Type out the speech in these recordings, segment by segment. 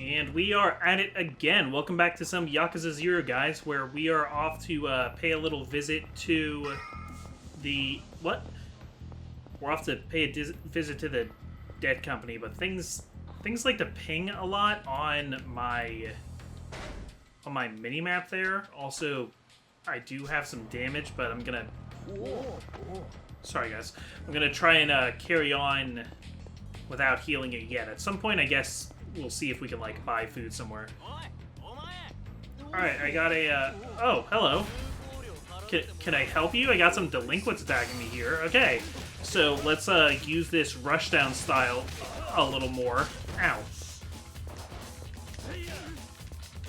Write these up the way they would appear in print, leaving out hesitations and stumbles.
And we are at it again. Welcome back to some Yakuza 0, guys, where we are off to pay a little visit to the... What? We're off to pay a visit to the dead company, but things like to ping a lot on my mini-map there. Also, I do have some damage, but I'm gonna... Sorry, guys. I'm gonna try and carry on without healing it yet. At some point, I guess... We'll see if we can, like, buy food somewhere. Alright, I got a, Oh, hello. Can I help you? I got some delinquents attacking me here. Okay, so let's, use this rushdown style a little more. Ow.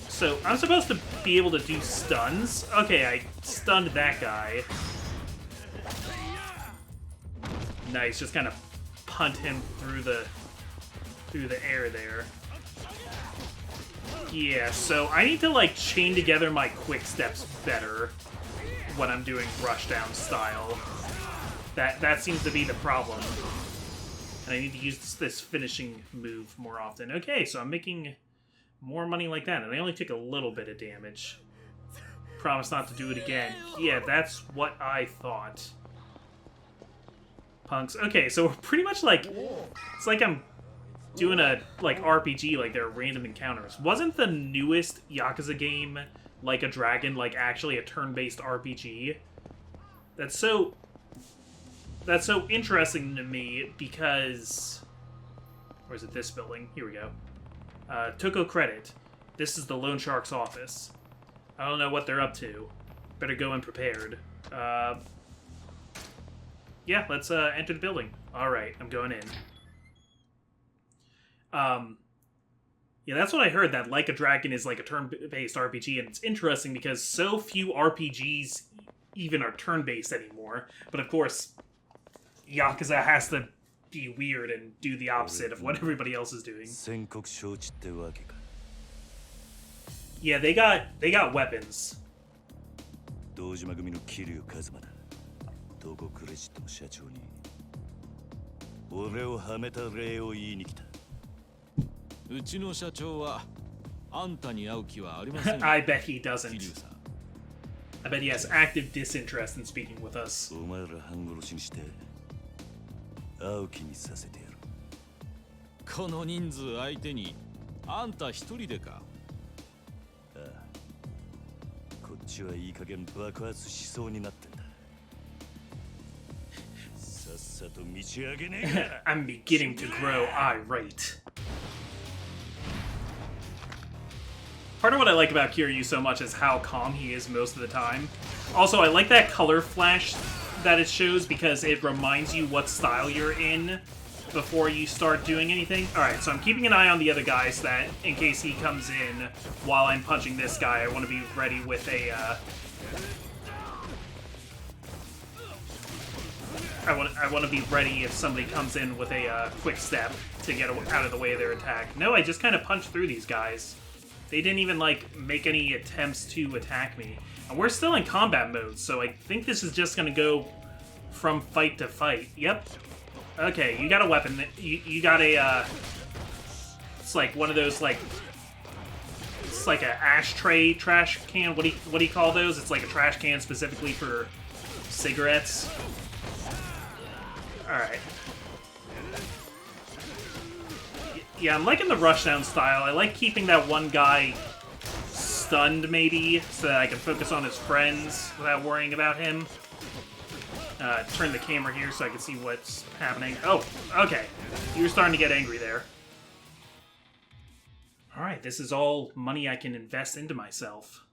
So, I'm supposed to be able to do stuns. Okay, I stunned that guy. Nice, just kind of punt him through the air there. Yeah, so I need to, like, chain together my quick steps better when I'm doing rushdown style. That seems to be the problem. And I need to use this finishing move more often. Okay, so I'm making more money like that, and I only took a little bit of damage. Promise not to do it again. Yeah, that's what I thought. Punks. Okay, so we're pretty much like... It's like I'm doing a, like, RPG, like, they're random encounters. Wasn't the newest Yakuza game, Like a Dragon, like, actually a turn-based RPG? That's so interesting to me, because... Or is it this building? Here we go. Toko Credit. This is the Loan Shark's office. I don't know what they're up to. Better go in prepared. Yeah, let's enter the building. Alright, I'm going in. Yeah, that's what I heard, that Like a Dragon is like a turn-based RPG, and it's interesting because so few RPGs even are turn-based anymore. But of course, Yakuza has to be weird and do the opposite of what everybody else is doing. Yeah, they got weapons. I bet he doesn't. I bet he has active disinterest in speaking with us. I'm beginning to grow irate. Part of what I like about Kiryu so much is how calm he is most of the time. Also, I like that color flash that it shows because it reminds you what style you're in before you start doing anything. Alright, so I'm keeping an eye on the other guy so that in case he comes in while I'm punching this guy, I want to be ready with a, I want to be ready if somebody comes in with a quick step to get out of the way of their attack. No, I just kind of punched through these guys. They didn't even, like, make any attempts to attack me. And we're still in combat mode, so I think this is just gonna go from fight to fight. Yep. Okay, you got a weapon. You got a, it's like one of those, like... It's like an ashtray trash can. What do you call those? It's like a trash can specifically for cigarettes. Alright. Yeah, I'm liking the rushdown style. I like keeping that one guy stunned, maybe, so that I can focus on his friends without worrying about him. Turn the camera here so I can see what's happening. Oh, okay. You were starting to get angry there. Alright, this is all money I can invest into myself.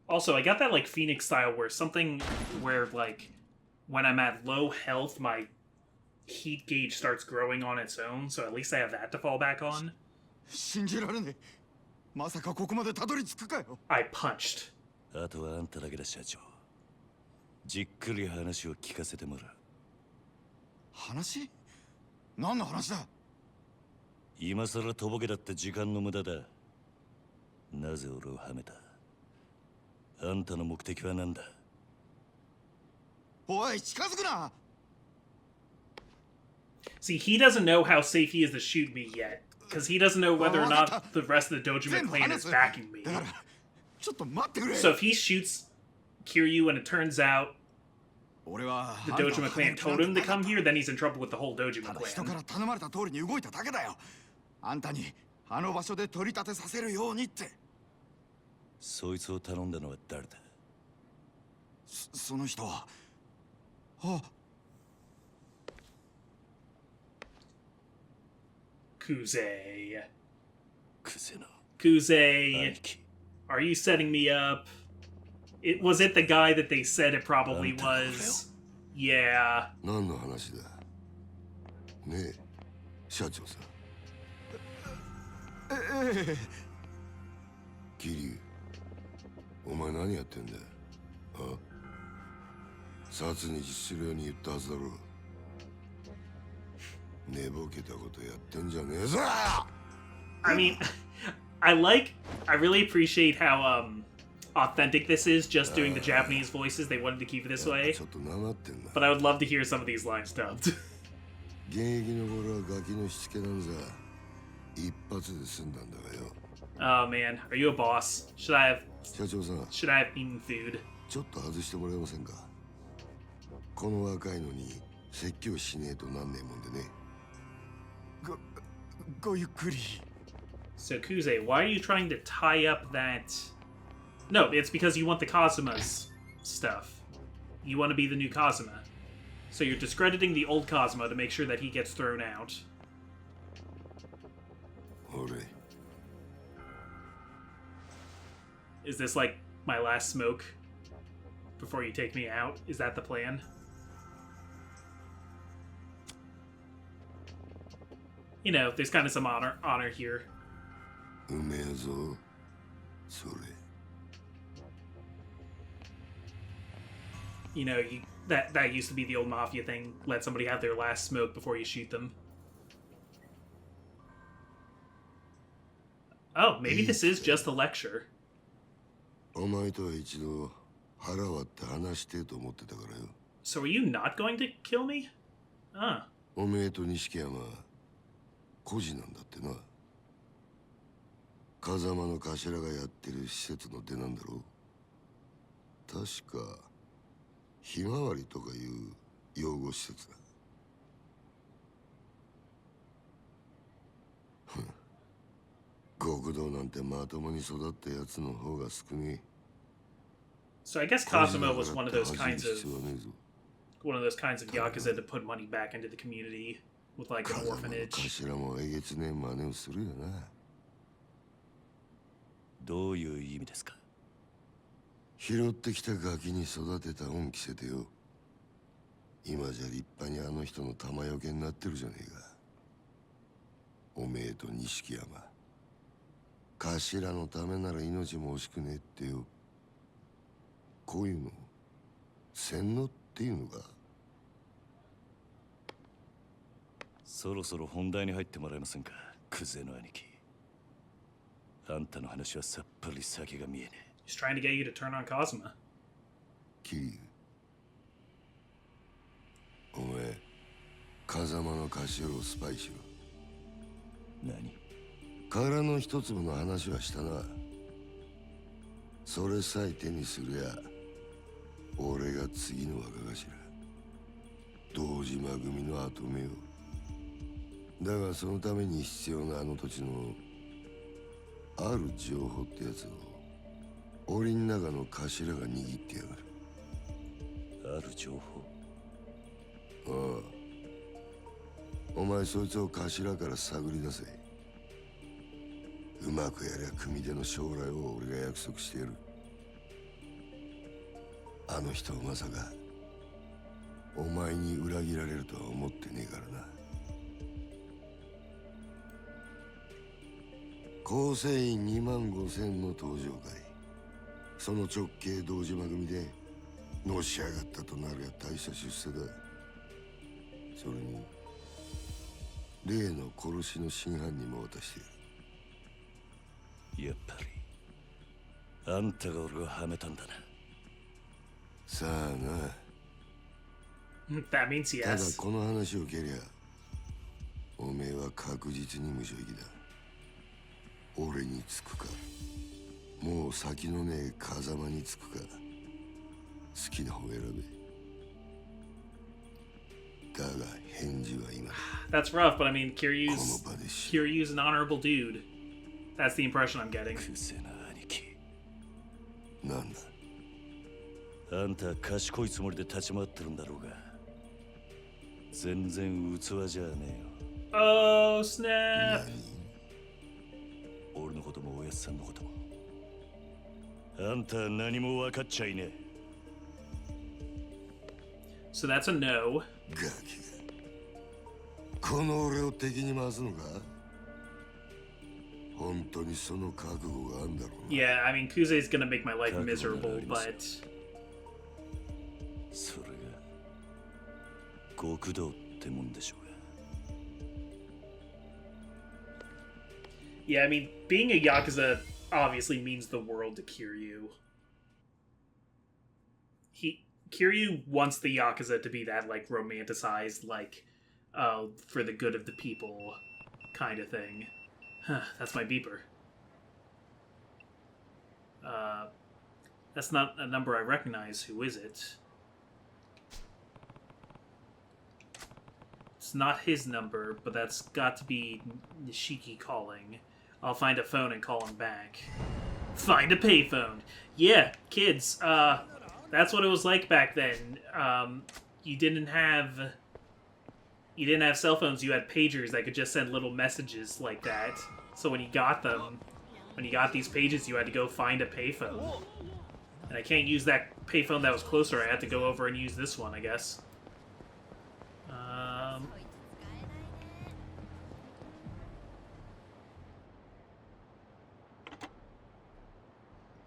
Also, I got that, like, Phoenix style where, like, when I'm at low health, my heat gauge starts growing on its own, so at least I have that to fall back on. I punched. See, he doesn't know how safe he is to shoot me yet. Because he doesn't know whether or not the rest of the Dojima clan is backing me. So if he shoots Kiryu and it turns out the Dojima clan told him to come here, then he's in trouble with the whole Dojima clan. あんたにあの場所で取り立てさせるようにって。そいつを頼んだのは誰だ？その人は。あ。Kuze. Kuze. Are you setting me up? Was it the guy that they said it probably was? Yeah. 何の話だ？ねえ、社長さん。桐生、お前何やってんだ？あ？殺に実するように言ったはずだろう。寝ぼけたことやってんじゃねえぞ。I mean, I really appreciate how authentic this is, just doing the Japanese voices. They wanted to keep it this way. But I would love to hear some of these lines dubbed. 現役の頃はガキのしつけなんざ一発で済んだんだがよ。Oh man, are you a boss? Should I have 社長さん、 should I have eaten food? ちょっと外してもらえませんか？この若いのに説教しねえとなんねえもんでね。ごゆっくり。 So Kuze, why are you trying to tie up that? No, it's because you want the Kazuma's stuff. You want to be the new Kazuma. So you're discrediting the old Kazuma to make sure that he gets thrown out. Is this like my last smoke before you take me out? Is that the plan? You know, there's kind of some honor here. You know, that used to be the old mafia thing. Let somebody have their last smoke before you shoot them. Oh, maybe this is just a lecture. So are you not going to kill me? Ah. 孤児なんだってな。風間の頭がやってる施設の出なんだろう。確かひまわりとかいう養護施設だ。極道なんてまともに育ったやつの方が少ねえ。So I guess Kazuma was one of those kinds of Yakuza to put money back into the community. With like an orphanage. どういう意味ですか？拾ってきたガキに育てた恩着せてよ。今じゃ立派にあの人の玉よけになってるじゃねえか。おめえと錦山。頭のためなら命も惜しくねえってよ。こういうの洗脳っていうのか。そろそろ本題に入ってもらえませんか、クゼの兄貴。あんたの話はさっぱり先が見えねえ。He's trying to get you to turn on Kazuma. 桐生、お前、風間の頭をスパイしろ。何？殻の一粒の話はしたな。それさえ手にするや、俺が次の若頭、堂島組の跡目を。だがそのために必要なあの土地のある情報ってやつを檻の中の頭が握ってやがる。ある情報？ああ。お前そいつを頭から探り出せ。うまくやりゃ組手の将来を俺が約束してやる。あの人はまさかお前に裏切られるとは思ってねえからな。構成員25000の登場会。その直系堂島組でのし上がったとなるや大した出世だ。それに例の殺しの真犯人も渡してやる。やっぱりあんたが俺をはめたんだな。さあな。That means ただ yes. この話を蹴りゃおめえは確実に無所行きだ。俺につくか、もう先のねえ風間につくか、好きな方選べ。だが返事は今。 That's rough, but I mean, この Kiryu's 場でし。 Kiryu's an honorable dude. That's the impression I'm getting. クゼな兄貴。なんだ。あんた賢いつもりで立ち回ってるんだろうが、全然器じゃねえよ。 Oh, snap! 俺のこともおやっさんのことも。あんたは何も分かっちゃいねえ。 So that's a no. ガキがこの俺を敵に回すのか。本当にその覚悟があんだろうな。 Yeah, I mean, Kuze's gonna make my life miserable, but それが極道ってもんでしょうが。 yeah, I mean, being a Yakuza obviously means the world to Kiryu. Kiryu wants the Yakuza to be that, like, romanticized, like, for the good of the people kind of thing. That's my beeper. That's not a number I recognize. Who is it? It's not his number, but that's got to be Nishiki calling. I'll find a phone and call him back. Find a payphone. Yeah, kids, that's what it was like back then. You didn't have cell phones, you had pagers that could just send little messages like that. So when you got these pages, you had to go find a payphone. And I can't use that payphone that was closer, I had to go over and use this one, I guess.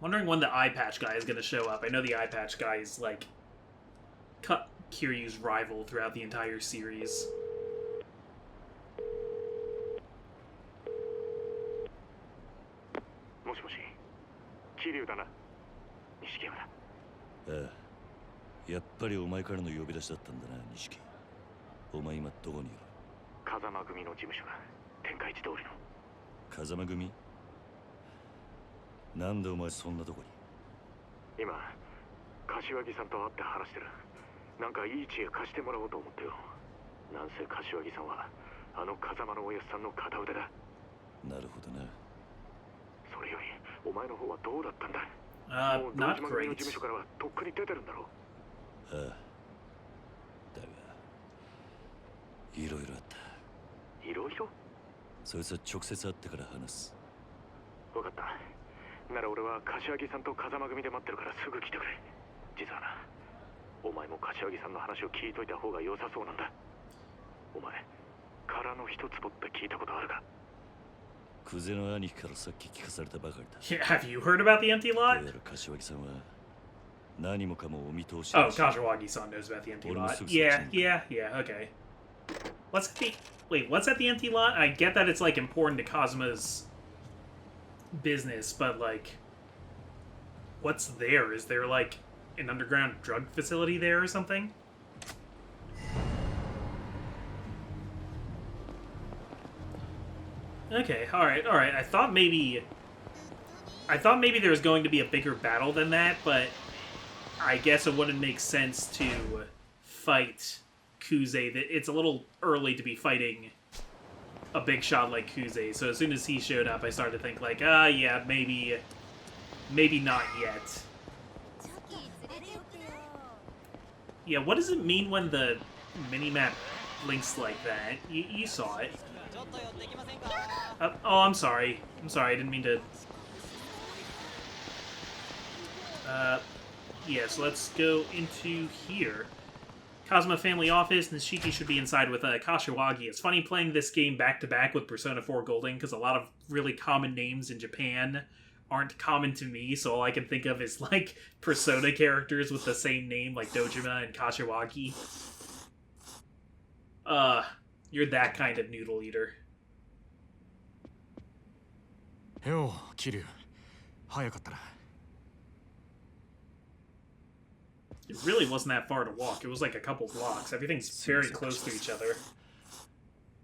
Wondering when the eye patch guy is going to show up. I know the eye patch guy is, like, Kiryu's rival throughout the entire series. もしもし、桐生だな。錦山だ。ああ、やっぱりお前からの呼び出しだったんだな、錦。お前今どこにいる？風間組の事務所が天下一通りの。風間組？なんでお前そんなとこに？今、柏木さんと会って話してる。なんかいい知恵貸してもらおうと思ってよ。なんせ柏木さんはあの風間のおやっさんの片腕だ。なるほどな。それよりお前の方はどうだったんだ？もう堂 Not 島組の great. 事務所からはとっくに出てるんだろう。ああ。だが、いろいろあった。いろいろ？そいつは直接会ってから話す。わかった。なら俺は柏木さんと風間組で待ってるからすぐ来てくれ。実はな、お前も柏木さんの話を聞いといた方が良さそうなんだ。お前、殻の一つぼって聞いたことあるか？クゼの兄貴からさっき聞かされたばかりだ。Yeah, have you heard about the empty どう lot? やら柏木さんは何もかもお見通し Oh, らしい。 Kashiwagi-san knows about the empty lot. Almost Yeah, succeeded. yeah, okay. What's at the empty lot? I get that it's, like, important to Kazuma's business, but, like, what's there? Is there, like, an underground drug facility there or something? Okay, alright. I thought maybe there was going to be a bigger battle than that, but I guess it wouldn't make sense to fight Kuze. It's a little early to be fighting a big shot like Kuze, so as soon as he showed up, I started to think, like, yeah, maybe not yet. Yeah, what does it mean when the minimap blinks like that? You saw it. Oh, I'm sorry. I didn't mean to... yeah, so let's go into here. Kazuma Family Office, Nishiki should be inside with Kashiwagi. It's funny playing this game back-to-back with Persona 4 Golden, because a lot of really common names in Japan aren't common to me, so all I can think of is, like, Persona characters with the same name, like Dojima and Kashiwagi. You're that kind of noodle eater. よう、桐生。早かったな。It really wasn't that far to walk. It was like a couple blocks. Everything's very close to each other.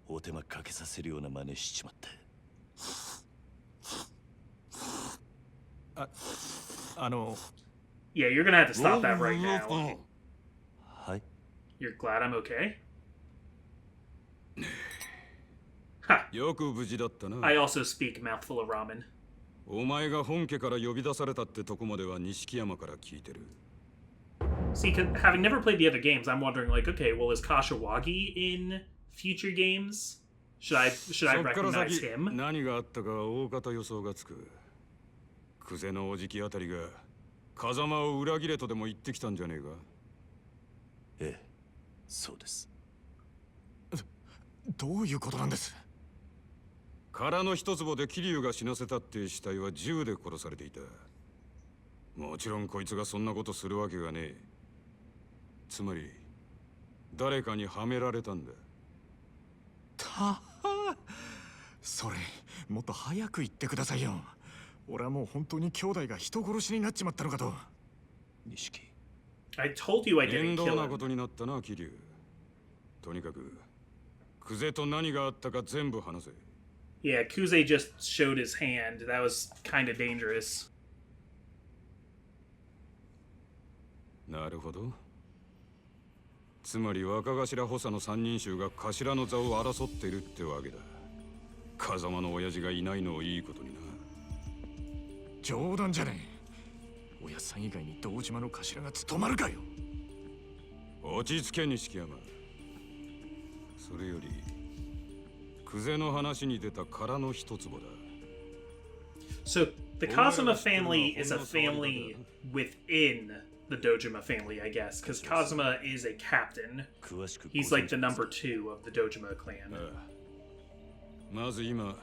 おお手間かけさせるような真似しちまった。Yeah, you're gonna have to stop that right now. はい。 You're glad I'm okay? よく無事だったな。 I also speak mouthful of ramen. お前が本家から呼び出されたってとこまでは錦山から聞いてる。 See, having never played the other games, I'm wondering, like, okay, well, is Kashiwagi in future games? Should I そっから recognize 先 him? 何があったか大方予想がつく。クゼのおじきあたりが風間を裏切れとでも言ってきたんじゃねえか。ええ、そうです。どういうことなんです？殻の一坪で桐生が死なせたって死体は銃で殺されていた。もちろんこいつがそんなことするわけがねえ。つまり誰かにはめられたんだ。それもっと早く言ってくださいよ。俺はもう本当に兄弟が人殺しになっちまったのかと。錦。I told you I 面 didn't 倒 kill な him. ことになったな、桐生。とにかくクゼと何があったか全部話せ。Yeah, Kuze just showed his hand. That was kind of dangerous. なるほど。つまり若頭補佐の三人衆が頭の座を争っているってわけだ。風間の親父がいないのをいいことにな。冗談じゃねえ。親さん以外に堂島の頭が務まるかよ。落ち着け錦山。それよりクゼの話に出た殻の一坪だ。 So, the Kazuma family is a family within the Dojima family, I guess, because Kazuma is a captain. He's like the number 2 of the Dojima clan. まず今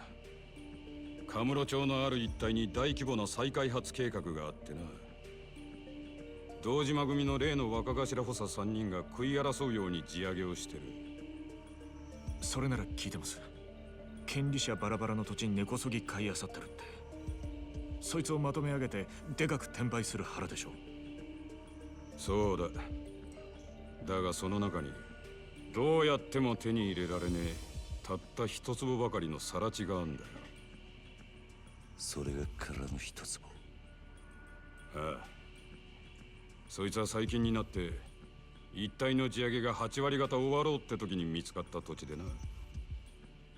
カムロ町のある一帯に大規模な再開発計画があってな。堂島組の例の若頭補佐3人が食い争うように地上げをしてる。それなら聞いてます。権利者バラバラの土地に根こそぎ買い漁ってるって。そいつをまとめ上げてでかく転売する腹でしょ。そうだ。だがその中にどうやっても手に入れられねえたった一坪ばかりの更地があんだよ。それが殻の一坪。ああ。そいつは最近になって一帯の地上げが8割方終わろうって時に見つかった土地でな。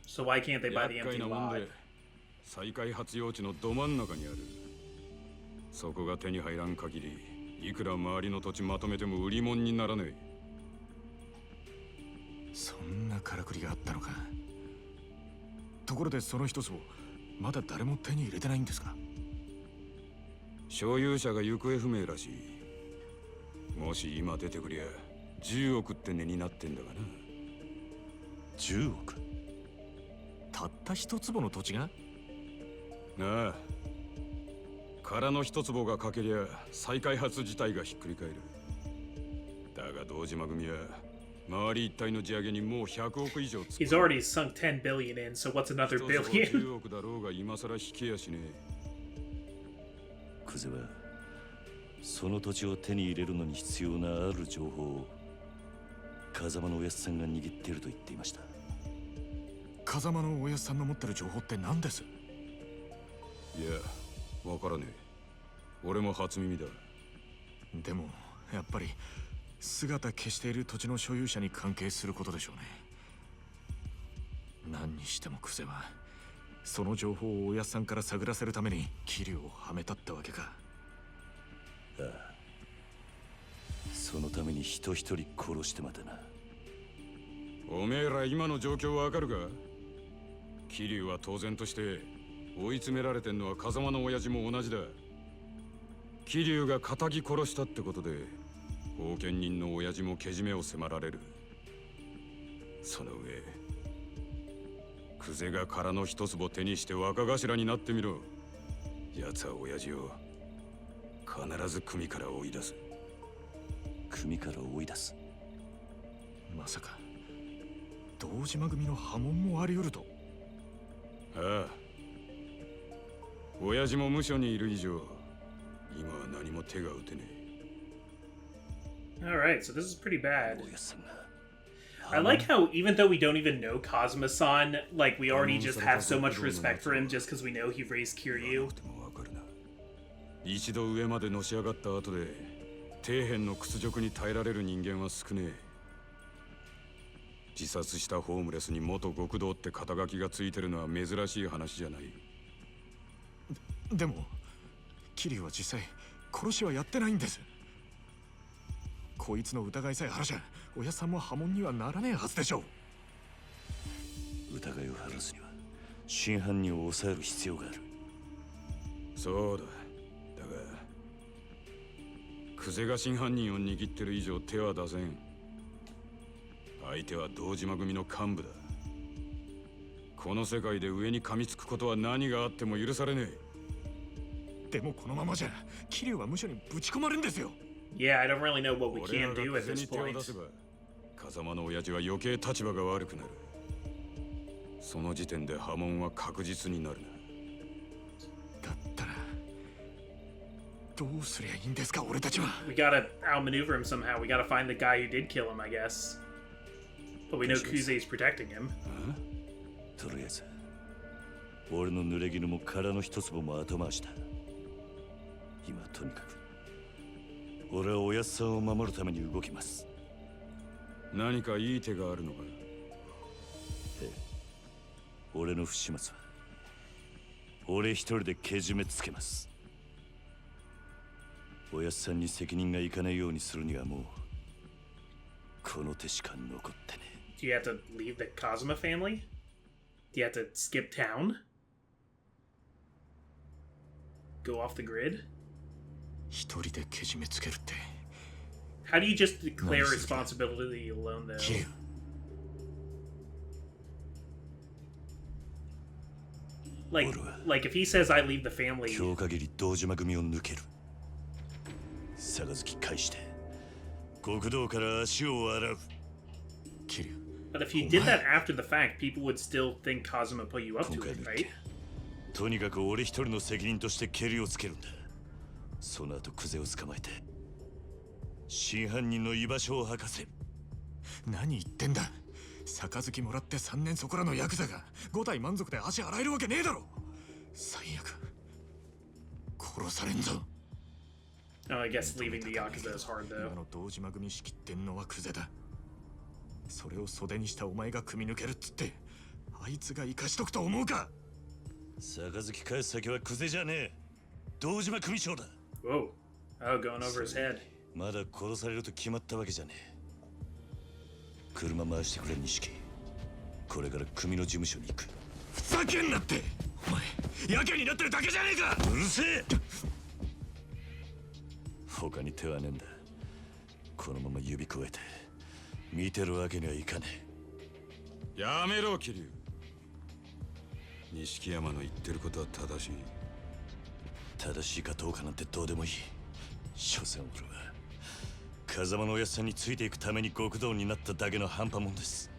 So why can't they buy the 厄介 empty なもん lot? で再開発用地のど真ん中にある。そこが手に入らん限りいくら周りの土地まとめても売り物にならねえ。そんなからくりがあったのか。ところでその一つをまだ誰も手に入れてないんですか？所有者が行方不明らしい。もし今出てくりゃ10億って値になってんだがな。10億？たった一坪の土地が？ああ。殻の一坪がかけりゃ再開発自体がひっくり返る。だが堂島組は周り一帯の地上げにもう100億以上使う。He's already sunk 10 billion in, so what's another 一坪 billion? 10億だろうが今更引けやしねクゼはその土地を手に入れるのに必要なある情報を風間のおやっさんが握っていると言っていました。風間のおやっさんの持ってる情報って何です？いや、わからねえ。俺も初耳だ。でもやっぱり姿消している土地の所有者に関係することでしょうね。何にしてもクゼはその情報をおやっさんから探らせるために桐生をはめたってわけか。ああ、そのために人一人殺してまでな。おめえら今の状況わかるか？桐生は当然として追い詰められてんのは風間の親父も同じだ。桐生が仇殺したってことで後見人の親父もけじめを迫られる。その上クゼが殻の一坪手にして若頭になってみろ。奴は親父を必ず組から追い出す。組から追い出す？まさか堂島組の波紋もあり得ると？ああ。親父も無所にいる以上今は何も手が打てねえ。 Alright, so this is pretty bad. I like how even though we don't even know Kazuma-san, like we already just have so much respect for him just because we know he raised Kiryu. 一度上までのし上がった後で底辺の屈辱に耐えられる人間は少ねえ。自殺したホームレスに元極道って肩書きがついてるのは珍しい話じゃない。でも桐生は実際殺しはやってないんです。こいつの疑いさえ晴らしゃおやさんも波紋にはならねえはずでしょう。疑いを晴らすには真犯人を抑える必要がある。そうだ。だが久世が真犯人を握ってる以上手は出せん。相手は堂島組の幹部だ。この世界で上に噛みつくことは何があっても許されねえ。でもこのままじゃ桐生は無所にぶち込まれるんですよ。Yeah, I don't really know what we can do at this 手を point. 出せば風間の親父は余計立場が悪くなる。その時点で波紋は確実になるな。だったらどうすりゃいいんですか俺たちは。 We gotta outmaneuver him somehow. We gotta find the guy who did kill him, I guess. But we know Kuze's protecting him. とりあえず俺の濡れ衣も殻の一粒も後回しだ。今とにかく俺はおやっさんを守るために動きます。何かいい手があるのか。俺の不始末は俺一人でけじめつけます。おやっさんに責任がいかないようにするにはもうこの手しか残ってね。 Do you have to leave the Kazuma family? Do you have to skip town? Go off the grid? 一人でけじめつけるって。 How do you just declare responsibility alone, though? 桐生 Like if he says I leave the family, 今日限り堂島組を抜ける。杯返して極道から足を洗う。桐生 but if you did that after the fact, people would still think Kazuma put you up to it, right? とにかく俺一人の責任としてケリをつけるんだ。その後クゼを捕まえて真犯人の居場所を吐かせる。何言ってんだ。杯もらって3年そこらのヤクザが5体満足で足洗えるわけねえだろ。最悪殺されんぞ。 Oh, I guess leaving the Yakuza is hard, 今 though. の堂島組仕切ってんのはクゼだ。それを袖にしたお前が組み抜けるっつってあいつが生かしとくと思うか。杯返す先はクゼじゃねえ。堂島組長だ。 Whoa. Oh, going over his head. まだ殺されると決まったわけじゃねえ。車回してくれ錦。これから組の事務所に行く。ふざけんなって。お前やけになってるだけじゃねえか。うるせえ。他に手はねえんだ。このまま指くわえて見てるわけにはいかねえ。やめろ桐生。錦山の言ってることは正しい。正しいかどうかなんてどうでもいい。所詮俺は風間のおやっさんについていくために極道になっただけの半端もんです。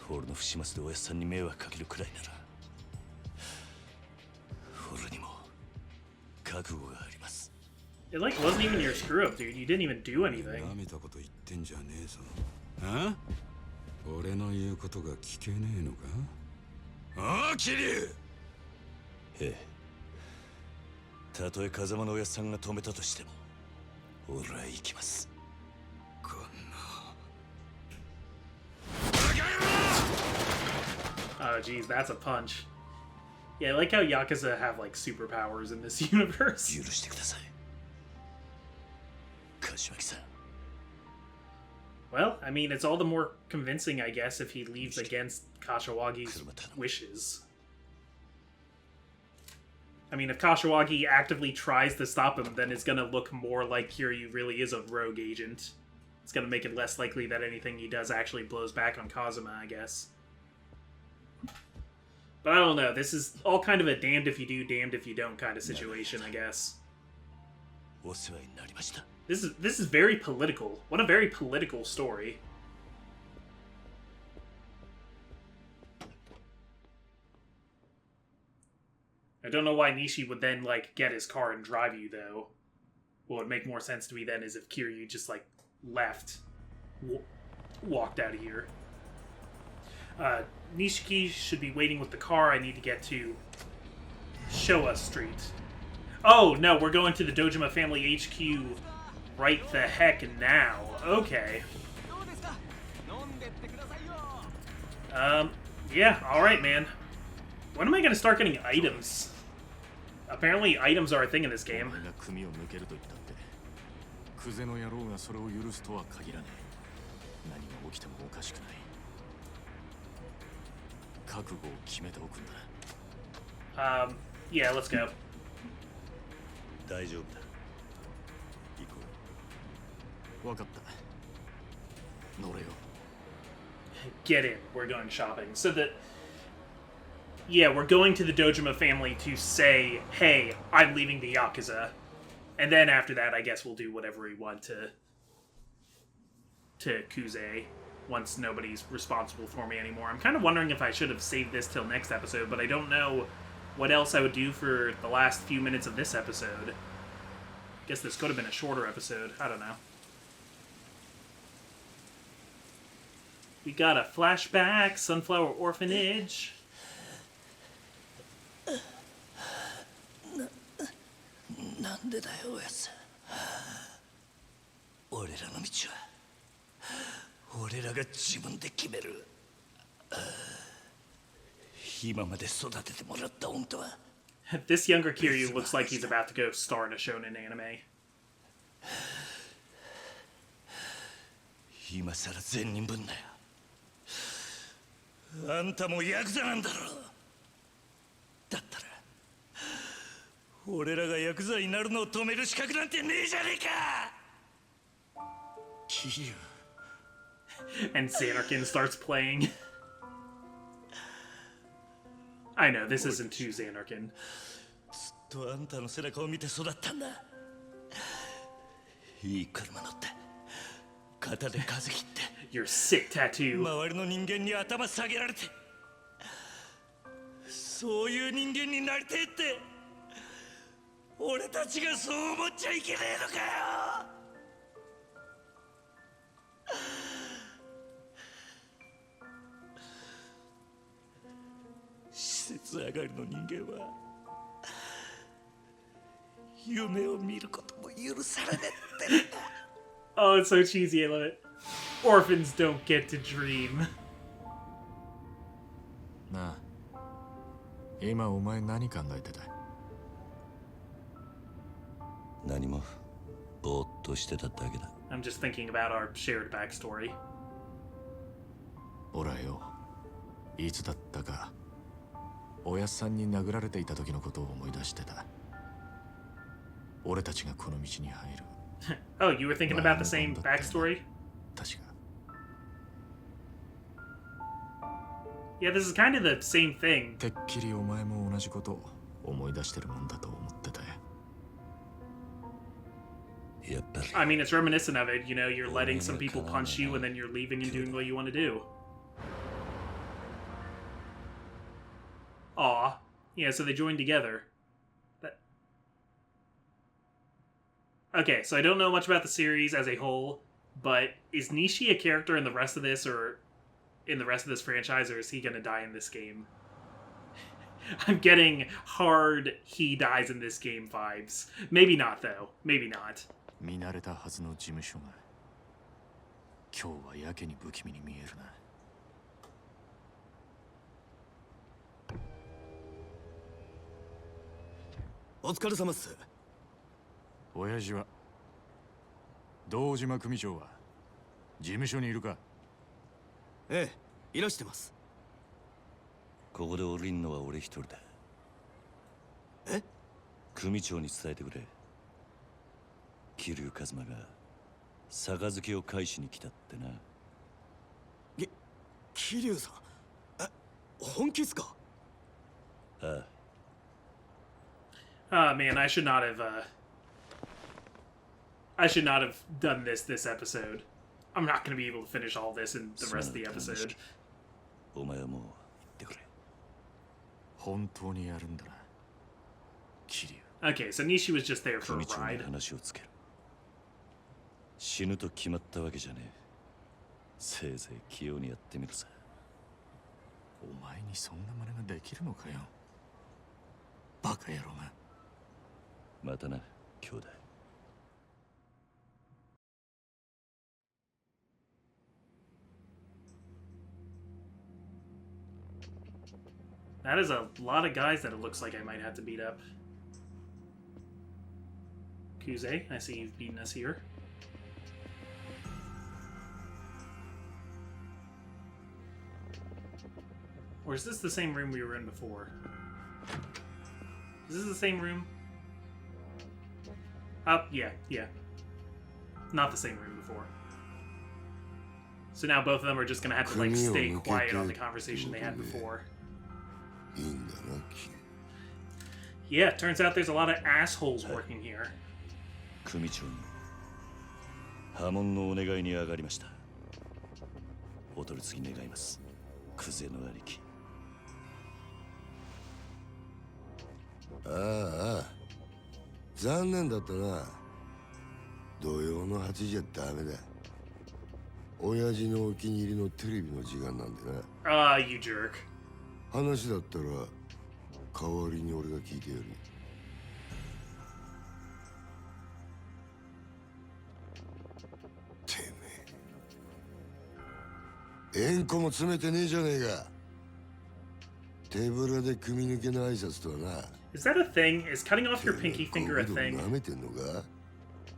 俺の不始末でおやっさんに迷惑かけるくらいなら俺にも覚悟があります。 It like wasn't even your screw up, dude. You didn't even do anything. 舐めたこと言ってんじゃねえぞ。あ？俺の言うことが聞けねえのか。ああ、桐生。ええ。たとえ風間のおやっさんが止めたとしても俺は行きます。こんな。 Oh, geez, that's a punch. Yeah, I like how Yakuza have like superpowers in this universe. 許してください。柏木さん。 Well, I mean, it's all the more convincing, I guess, if he leaves against Kashiwagi's wishes. I mean, if Kashiwagi actively tries to stop him, then it's gonna look more like Kiryu really is a rogue agent. It's gonna make it less likely that anything he does actually blows back on Kazuma, I guess. But I don't know, this is all kind of a damned if you do, damned if you don't kind of situation, I guess. お世話になりました。 This is very political. What a very political story. I don't know why Nishi would then, like, get his car and drive you, though. What would make more sense to me then is if Kiryu just, like, left. walked out of here. Nishiki should be waiting with the car. I need to get to Showa Street. Oh, no, we're going to the Dojima Family HQ right the heck now. Okay. Yeah, alright, man. When am I gonna start getting items? Apparently, items are a thing in this game. お前が組を抜けると言ったってクゼの野郎がそれを許すとは限らねえ。何が起きてもおかしくない。覚悟を決めておくんだ。Yeah, let's go. 大丈夫だ。行こう。分かった。乗れよ。Get in. We're going shopping. So that... Yeah, we're going to the Dojima family to say, hey, I'm leaving the Yakuza. And then after that, I guess we'll do whatever we want to Kuze once nobody's responsible for me anymore. I'm kind of wondering if I should have saved this till next episode, but I don't know what else I would do for the last few minutes of this episode. Guess this could have been a shorter episode. I don't know. We got a flashback, Sunflower Orphanage. なんでだよ、おやつ。俺らの道は俺らが自分で決める。今まで育ててもらった本当は。This younger Kiryu looks like he's about to go star in a shonen anime. 今さら善人ぶんなよ。あんたもヤクザなんだろ。だったら俺らがヤクザになるのを止める資格なんてねえじゃねえか。キリュウ。 And Xanarkin starts playing. I know, this isn't too Xanarkin. ずっとあんたの背中を見て育ったんだ。いい車乗って肩で風切って Your sick tattoo. 周りの人間に頭下げられてそういう人間になりてえって俺たちがそう思っちゃいけねえのかよ。施設上がりの人間は夢を見ることも許されねえって。Oh, it's so cheesy, I love it. Orphans don't get to dream. なあ、今お前何考えてた？何もぼーっとしてただけだ。 I'm just thinking about our shared backstory. ほらよ、いつだったかおやっさんに殴られていた時のことを思い出してた。俺たちがこの道に入る。Oh, you were thinking about the same backstory? 確か。 Yeah, this is kind of the same thing. てっきりお前も同じことを思い出してるもんだと思ってたよ。やっぱり I mean, it's reminiscent of it. You know, you're letting some people punch you and then you're leaving and doing what you want to do. Aw. Yeah, so they joined together. Okay, so I don't know much about the series as a whole, but is Nishi a character in the rest of this, or in the rest of this franchise, or is he gonna die in this game? I'm getting hard he dies in this game vibes. Maybe not, though. Maybe not. 見慣れたはずの事務所が今日はやけに不気味に見えるな。お疲れ様っす。親父は堂島組長は事務所にいるか？ええ、いらしてます。ここで降りんのは俺一人だ。え？組長に伝えてくれ。桐生一馬が杯を返しに来たってな。桐生さん、え、本気っすか？ああ。Oh man, I should not have. I should not have done this episode. I'm not going to be able to finish all this in the rest of the episode. お前はもう行ってくれ。本当にやるんだな、桐生。 Okay, so Nishi was just there for a 組長に ride. 話をつける。死ぬと決まったわけじゃねえ。せいぜい器用にやってみるさ。お前にそんな真似ができるのかよ。バカ野郎が。またな、兄弟。That is a lot of guys that it looks like I might have to beat up. Kuze, I see you've beaten us here. Or is this the same room we were in before? Is this the same room? Oh, yeah. Not the same room before. So now both of them are just gonna have to, like, stay quiet on the conversation they had before. Yeah, turns out there's a lot of assholes working here. 組長に破門のお願いに上がりました。お取り次ぎ願います。クゼの兄貴。ああ、残念だったな。土曜の8時じゃダメだ。親父のお気に入りのテレビの時間なんでな。You jerk. 話だったら代わりに俺が聞いてやる。てめえ、円弧も詰めてねえじゃねえか。手ぶらで組み抜けの挨拶とはな。Is that a thing? Is cutting off your pinky finger a thing? 舐めてんのか？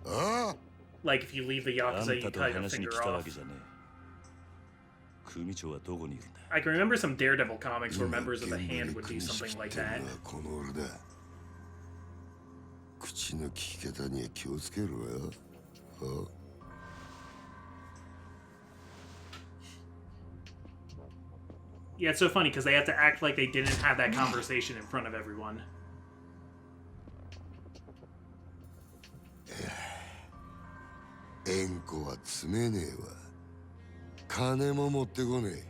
ああ。Like if you leave the あん Yakuza, た you と cut your 話に finger 来たわ off. けじゃねえ。組長はどこにいるんだ。I can remember some Daredevil comics where members of the Hand would do something like that. この俺だ。口の利き方には気をつけろよ。Yeah, it's so funny because they have to act like they didn't have that conversation in front of everyone. 円弧は詰めねえわ。金も持ってこねえ。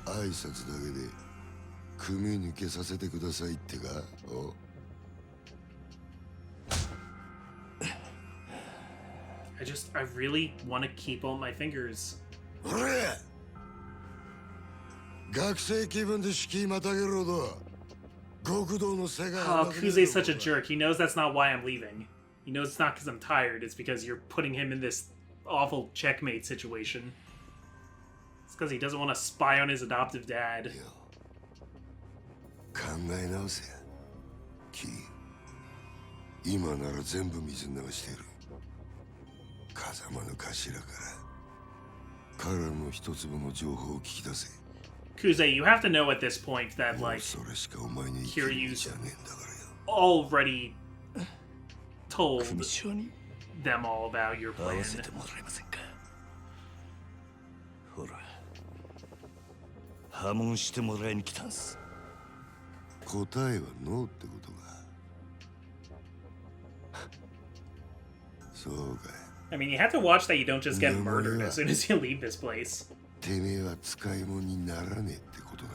挨拶だけで組抜けさせてくださいってか。I really want to keep all my fingers. ほれ！学生気分で敷居またげろと。極道の世界。Oh, Kuze's such a jerk. He knows that's not why I'm leaving. He knows it's not because I'm tired. It's because you're putting him in this awful checkmate situation. It's because he doesn't want to spy on his adoptive dad. 考え直せ。キー。今なら全部水流してる。風間の頭から彼の一粒の情報を聞き出せ。Kuze, you have to know at this point that, like, Kiryu's already told them all about your 合わ plan. せてもらえませんか。ほら、破門してもらいに来たんす。答えはノーってことか。そうか。I mean, you have to watch that you don't just get murdered as soon as you leave this place. てめえは使い物にならねえってことだ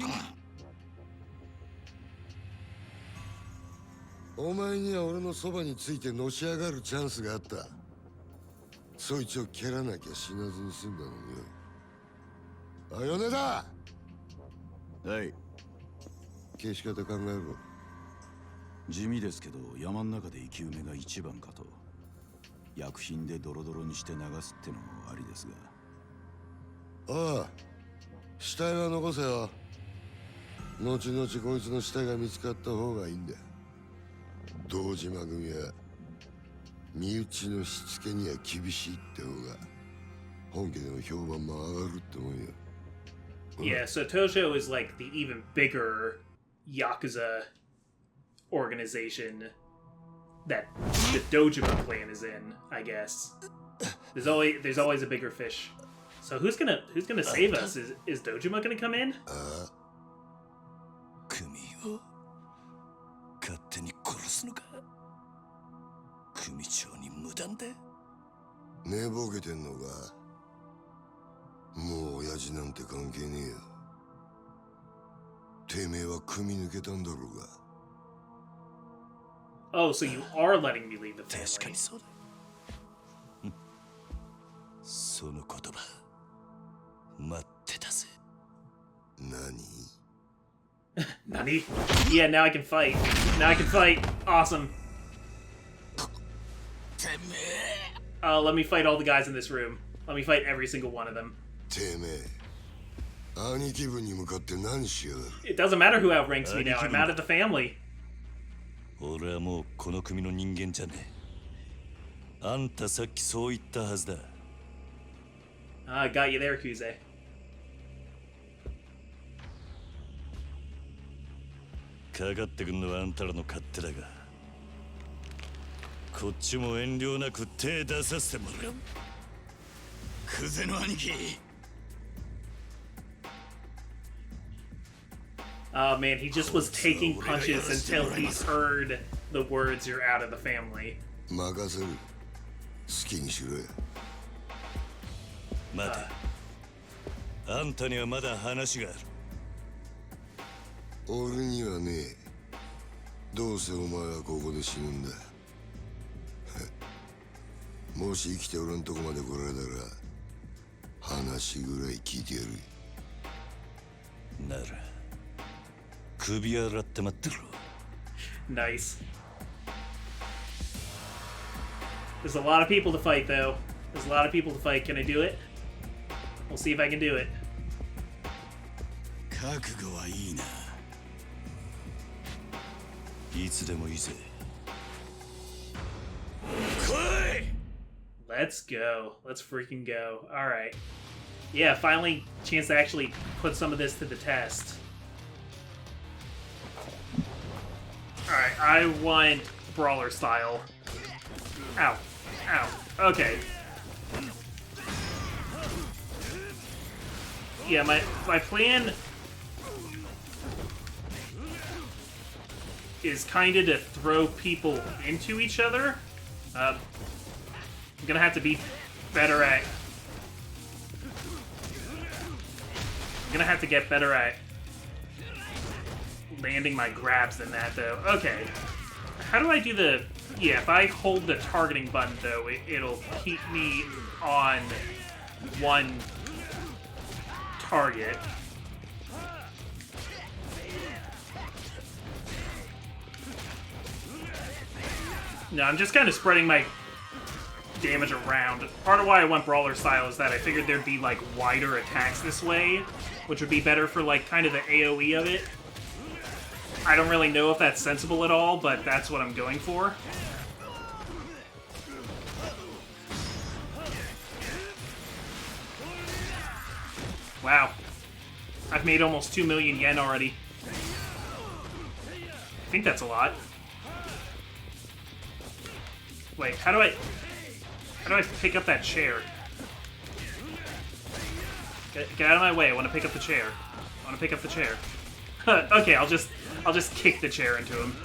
な。お前には俺のそばについてのし上がるチャンスがあった。そいつを蹴らなきゃ死なずに済んだのによ。あ、米だ。はい。消し方考えろ。地味ですけど山の中で生き埋めが一番かと。薬品でドロドロにして流すってのもありですが。ああ、死体は残せよ。後々こいつの死体が見つかった方がいいんだ。堂島組は身内のしつけには厳しいって方が本家での評判も上がるって思うよ。Yeah, so Tojo is like the even bigger Yakuza organization that the Dojima clan is in, I guess. There's always a bigger fish. So who's gonna save us? Is Dojima gonna come in? 組を勝手に殺すのか。組長に無断で。寝ぼけてんのか。もう親父なんて関係ねえよ。てめえは組み抜けたんだろうが。Oh, so you are letting me leave the family. 確かにそうだ。その言葉待ってたぜ。何？ Nani? Yeah, now I can fight. Now I can fight. Awesome. Let me fight all the guys in this room. Let me fight every single one of them. てめえ、兄貴分に向かって何しやがる。 It doesn't matter who outranks me now. I'm out of the family. 俺はもうこの組の人間じゃねえ。あんたさっきそう言ったはずだ。I got you there, Kuze. かかってくんのはあんたらの勝手だが、こっちも遠慮なく手出させてもらう。クゼの兄貴。Oh man, he just was taking punches until he heard the words, "You're out of the family." 任せる。好きにしろや。待て。あんたにはまだ話がある。俺にはねえ。どうせお前はここで死ぬんだ。もし生きて俺んとこまで来られたら話ぐらい聞いてやる。なら首洗って待ってろ。 Nice. There's a lot of people to fight, though. There's a lot of people to fight. Can I do it? We'll see if I can do it. 覚悟はいいな。いつでもいいぜ。来い！ Let's go. Let's freaking go. Alright. Yeah, finally chance to actually put some of this to the test. Alright, I want brawler style. Ow. Ow. Okay. Yeah, my plan is kind of to throw people into each other. I'm gonna have to be better at... I'm gonna have to get better at landing my grabs than that, though. Okay. How do I do the... Yeah, if I hold the targeting button, though, it'll keep me on one target. No, I'm just kind of spreading my damage around. Part of why I went brawler style is that I figured there'd be, like, wider attacks this way, which would be better for, like, kind of the AoE of it. I don't really know if that's sensible at all, but that's what I'm going for. Wow. I've made almost 2 million yen already. I think that's a lot. Wait, how do I pick up that chair? Get out of my way. I want to pick up the chair. I want to pick up the chair. Okay, I'll just kick the chair into him.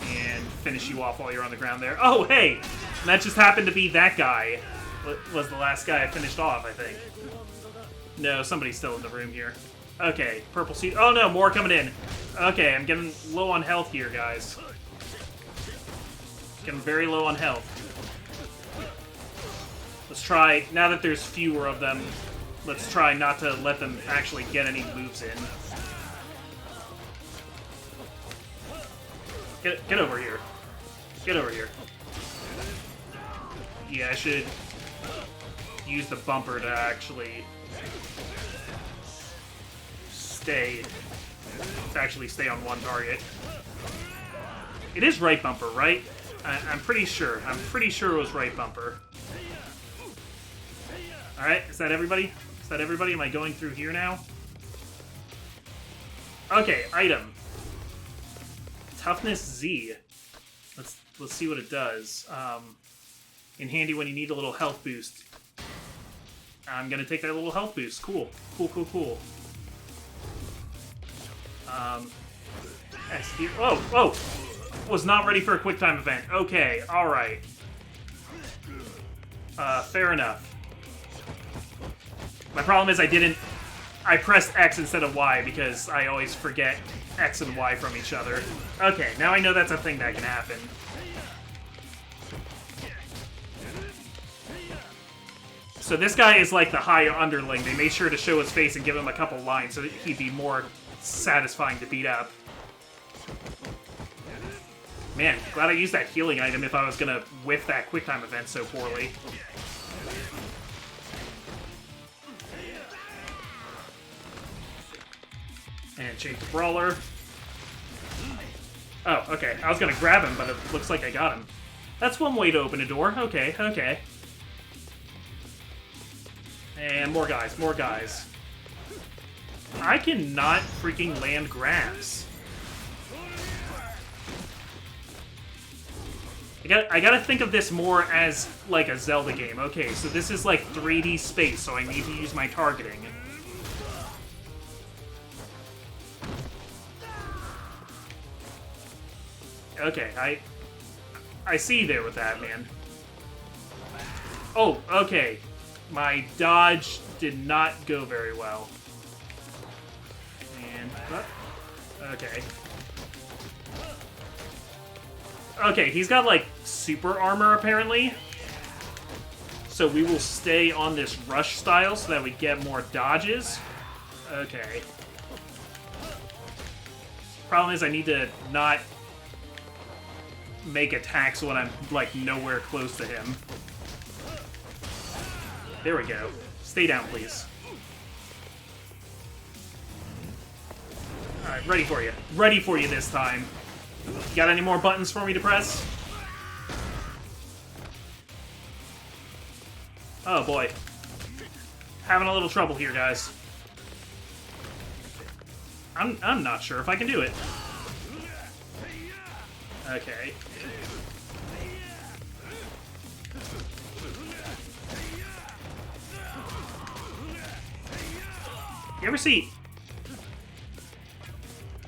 And finish you off while you're on the ground there. Oh, hey! And that just happened to be that guy. Was the last guy I finished off, I think. No, somebody's still in the room here. Okay, purple suit. Oh no, more coming in. Okay, I'm getting low on health here, guys. Getting very low on health. Let's try, now that there's fewer of them, let's try not to let them actually get any moves in. Get over here. Get over here. Yeah, I should use the bumper to actually stay on one target. It is right bumper, right? I'm pretty sure. I'm pretty sure it was right bumper. Alright, is that everybody? Is that everybody? Am I going through here now? Okay, item. Toughness Z. Let's see what it does. In handy when you need a little health boost. I'm gonna take that little health boost. Cool. Cool, cool, cool. Oh, oh! Was not ready for a quick time event. Okay, alright. Fair enough. My problem is I pressed X instead of Y because I always forget X and Y from each other. Okay, now I know that's a thing that can happen. So this guy is like the high underling. They made sure to show his face and give him a couple lines so that he'd be more satisfying to beat up. Man, glad I used that healing item if I was gonna whiff that quick time event so poorly. And change the brawler. Oh, okay. I was gonna grab him, but it looks like I got him. That's one way to open a door. Okay, okay. And more guys, more guys. I cannot freaking land grabs. I gotta think of this more as like a Zelda game. Okay, so this is like 3D space, so I need to use my targeting. Okay, I see you there with that, man. Oh, okay. My dodge did not go very well. And, okay. Okay, he's got, like, super armor, apparently. So we will stay on this rush style so that we get more dodges. Okay. Problem is I need to not make attacks when I'm, like, nowhere close to him. There we go. Stay down, please. Alright, ready for you. Ready for you this time. Got any more buttons for me to press? Oh boy. Having a little trouble here, guys. I'm not sure if I can do it. Okay. You ever see...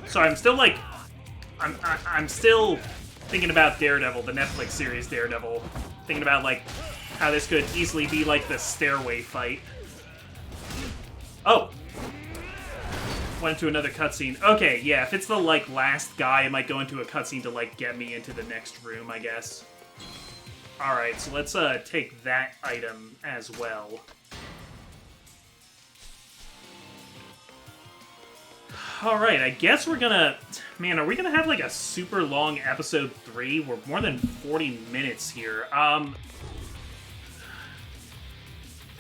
So I'm still like... I'm still thinking about Daredevil, the Netflix series Daredevil. Thinking about, like, how this could easily be, like, the stairway fight. Oh! Went into another cutscene. Okay, yeah, if it's the, like, last guy, it might go into a cutscene to, like, get me into the next room, I guess. Alright, so let's, take that item as well. Alright, I guess we're gonna... Man, are we gonna have, like, a super long episode 3? We're more than 40 minutes here.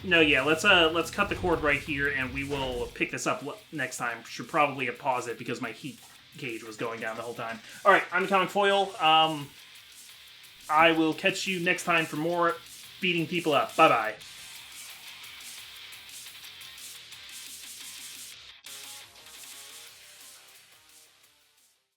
No, yeah, let's cut the cord right here, and we will pick this up next time. Should probably have paused it because my heat gauge was going down the whole time. Alright, I'm the Comic Foil. I will catch you next time for more beating people up. Bye-bye.